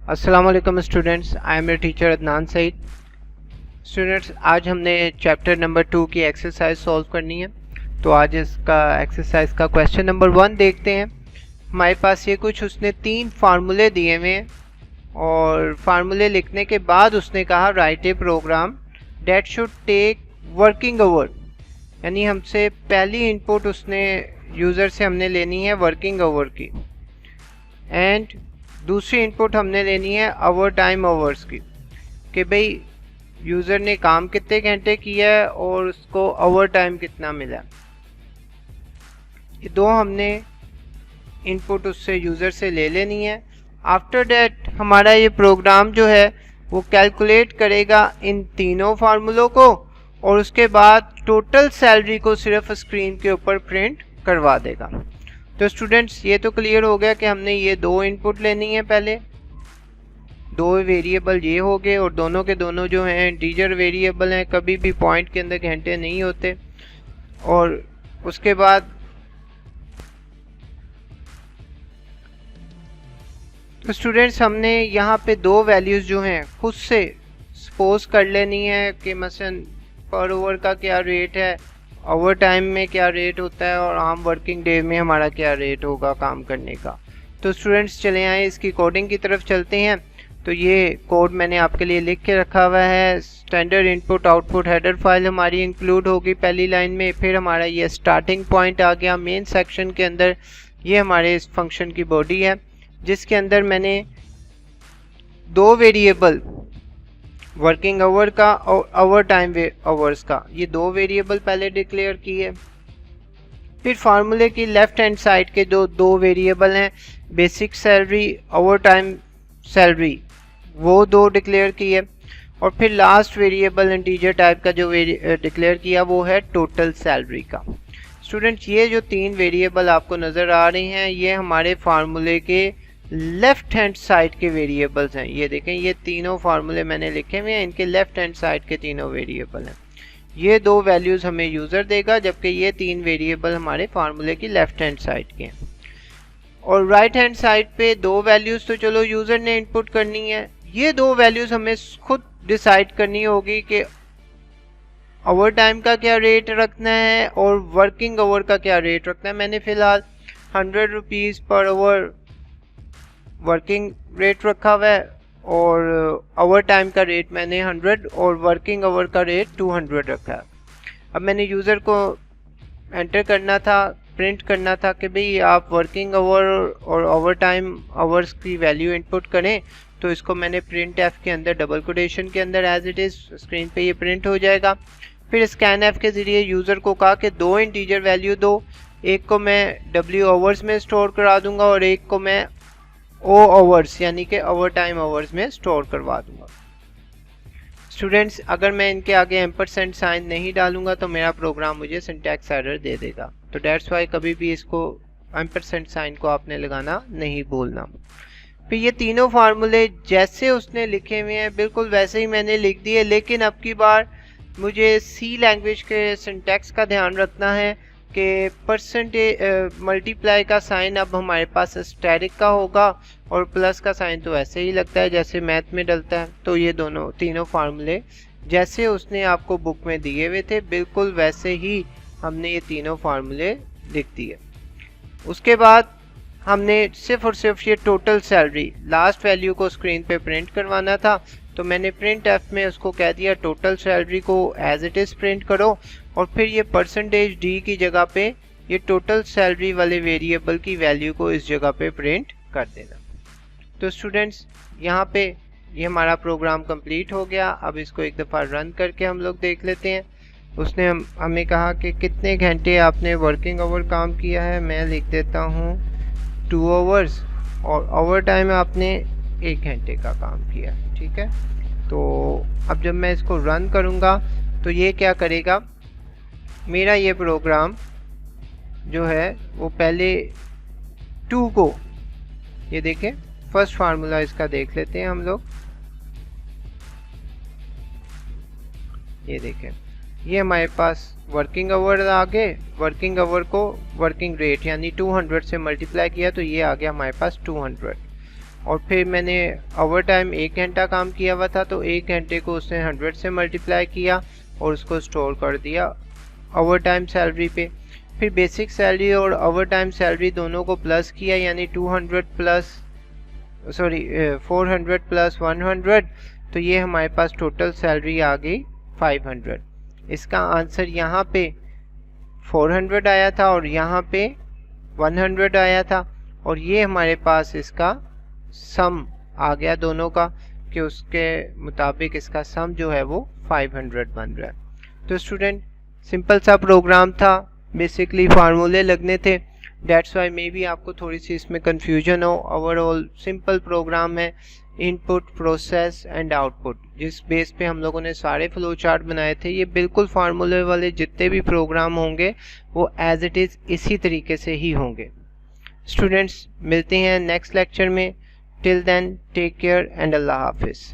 अस्सलामुअलैकुम students, I am your teacher Adnan Saeed. Students, आज हमने चैप्टर नंबर 2 की एक्सरसाइज सॉल्व करनी है। तो आज इसका एक्सरसाइज का क्वेश्चन नंबर 1 देखते हैं। हमारे पास ये कुछ उसने 3 फार्मूले दिए हुए हैं और फार्मूले लिखने के बाद उसने कहा write a program that should take working hour, यानी हमसे पहली इनपुट उसने यूज़र से हमने लेनी है वर्किंग आवर की, एंड दूसरी इनपुट हमने लेनी है आवर टाइम आवर्स की, कि भाई यूज़र ने काम कितने घंटे किया है और उसको आवर टाइम कितना मिला। ये दो हमने इनपुट उससे यूज़र से ले लेनी है। आफ्टर दैट हमारा ये प्रोग्राम जो है वो कैलकुलेट करेगा इन तीनों फार्मूलों को और उसके बाद टोटल सैलरी को सिर्फ स्क्रीन के ऊपर प्रिंट करवा देगा। तो स्टूडेंट्स, ये तो क्लियर हो गया कि हमने ये दो इनपुट लेनी है। पहले दो वेरिएबल ये हो गए और दोनों के दोनों जो हैं इंटीजर वेरिएबल हैं, कभी भी पॉइंट के अंदर घंटे नहीं होते। और उसके बाद तो स्टूडेंट्स हमने यहाँ पे दो वैल्यूज़ जो हैं खुद से सपोज कर लेनी है कि मसलन पर आवर का क्या रेट है, ओवर टाइम में क्या रेट होता है और आम वर्किंग डे में हमारा क्या रेट होगा काम करने का। तो स्टूडेंट्स चले आए इसकी कोडिंग की तरफ चलते हैं। तो ये कोड मैंने आपके लिए लिख के रखा हुआ है। Standard input output header file हमारी इंक्लूड होगी पहली लाइन में। फिर हमारा ये स्टार्टिंग पॉइंट आ गया मेन सेक्शन के अंदर। ये हमारे इस फंक्शन की बॉडी है जिसके अंदर मैंने दो वेरिएबल वर्किंग आवर का और आवर टाइम आवर्स का, ये दो वेरिएबल पहले डिक्लेयर किए। फिर फार्मूले की लेफ्ट हैंड साइड के जो दो वेरिएबल हैं basic salary over time salary, वो दो डिक्लेयर किए। और फिर लास्ट वेरिएबल इंटीजर टाइप का जो डिक्लेयर किया वो है टोटल सैलरी का। स्टूडेंट्स, ये जो तीन वेरिएबल आपको नज़र आ रहे हैं ये हमारे फार्मूले के लेफ्ट हैंड साइड के वेरिएबल्स हैं। ये देखें, ये तीनों फार्मूले मैंने लिखे हुए हैं, इनके लेफ्ट हैंड साइड के तीनों वेरिएबल हैं। ये दो वैल्यूज़ हमें यूज़र देगा जबकि ये तीन वेरिएबल हमारे फार्मूले की लेफ्ट हैंड साइड के हैं। और राइट हैंड साइड पे दो वैल्यूज़ तो चलो यूज़र ने इनपुट करनी है, ये दो वैल्यूज़ हमें खुद डिसाइड करनी होगी कि ओवर टाइम का क्या रेट रखना है और वर्किंग आवर का क्या रेट रखना है। मैंने फ़िलहाल 100 rupees per hour working rate रखा हुआ है और आवर टाइम का रेट मैंने 100 और वर्किंग आवर का रेट 200 रखा है। अब मैंने यूज़र को एंटर करना था, प्रिंट करना था कि भाई आप वर्किंग आवर और ओवर टाइम आवर्स की वैल्यू इनपुट करें। तो इसको मैंने प्रिंट एफ के अंदर डबल कोटेशन के अंदर एज इट इज़ स्क्रीन पे ये प्रिंट हो जाएगा। फिर स्कैन एफ के ज़रिए यूज़र को कहा कि दो इंटीजर वैल्यू दो, एक को मैं डब्ल्यू आवर्स में स्टोर करा दूंगा और एक को मैं ओ आवर्स यानी कि ओवर टाइम आवर्स में स्टोर करवा दूंगा। स्टूडेंट्स, अगर मैं इनके आगे एम्परसेंट साइन नहीं डालूंगा तो मेरा प्रोग्राम मुझे सिंटैक्स एरर दे देगा। तो डेट्स वाई कभी भी इसको एम्परसेंट साइन को आपने लगाना नहीं भूलना। फिर ये तीनों फार्मूले जैसे उसने लिखे हुए हैं बिल्कुल वैसे ही मैंने लिख दिए, लेकिन अब की बार मुझे सी लैंग्वेज के सिंटैक्स का ध्यान रखना है कि परसेंटेज मल्टीप्लाई का साइन अब हमारे पास स्टैटिक का होगा और प्लस का साइन तो ऐसे ही लगता है जैसे मैथ में डलता है। तो ये दोनों तीनों फार्मूले जैसे उसने आपको बुक में दिए हुए थे बिल्कुल वैसे ही हमने ये तीनों फार्मूले लिख दिए। उसके बाद हमने सिर्फ और सिर्फ ये टोटल सैलरी लास्ट वैल्यू को स्क्रीन पे प्रिंट करवाना था। तो मैंने प्रिंट एफ में उसको कह दिया टोटल सैलरी को एज इट इज़ प्रिंट करो और फिर ये परसेंटेज डी की जगह पे ये टोटल सैलरी वाले वेरिएबल की वैल्यू को इस जगह पे प्रिंट कर देना। तो स्टूडेंट्स, यहाँ पे ये हमारा प्रोग्राम कंप्लीट हो गया। अब इसको एक दफ़ा रन करके हम लोग देख लेते हैं। उसने हमें कहा कि कितने घंटे आपने वर्किंग आवर काम किया है। मैं लिख देता हूँ 2 आवर्स और ओवर टाइम आपने 1 घंटे का काम किया। ठीक है, तो अब जब मैं इसको रन करूँगा तो ये क्या करेगा, मेरा ये प्रोग्राम जो है वो पहले 2 को, ये देखें फर्स्ट फार्मूला इसका देख लेते हैं हम लोग। ये देखें, ये हमारे पास वर्किंग आवर आ गए, वर्किंग आवर को वर्किंग रेट यानी 200 से मल्टीप्लाई किया तो ये आ गया हमारे पास 200। और फिर मैंने ओवर टाइम 1 घंटा काम किया हुआ था, तो 1 घंटे को उसने 100 से मल्टीप्लाई किया और उसको स्टोर कर दिया ओवर टाइम सैलरी पे। फिर बेसिक सैलरी और ओवर टाइम सैलरी दोनों को प्लस किया, यानी 400 प्लस 100, तो ये हमारे पास टोटल सैलरी आ गई 500। इसका आंसर यहाँ पे 400 आया था और यहाँ पे 100 आया था, और ये हमारे पास इसका सम आ गया दोनों का, कि उसके मुताबिक इसका सम जो है वो 500 बन रहा है। तो स्टूडेंट सिंपल सा प्रोग्राम था, बेसिकली फार्मूले लगने थे, डेट्स वाई मे बी आपको थोड़ी सी इसमें कंफ्यूजन हो। ओवरऑल सिंपल प्रोग्राम है, इनपुट प्रोसेस एंड आउटपुट, जिस बेस पे हम लोगों ने सारे फ्लो चार्ट बनाए थे। ये बिल्कुल फार्मूले वाले जितने भी प्रोग्राम होंगे वो एज इट इज़ इसी तरीके से ही होंगे। स्टूडेंट्स मिलते हैं नेक्स्ट लेक्चर में। Till then take care and अल्लाह हाफिज़।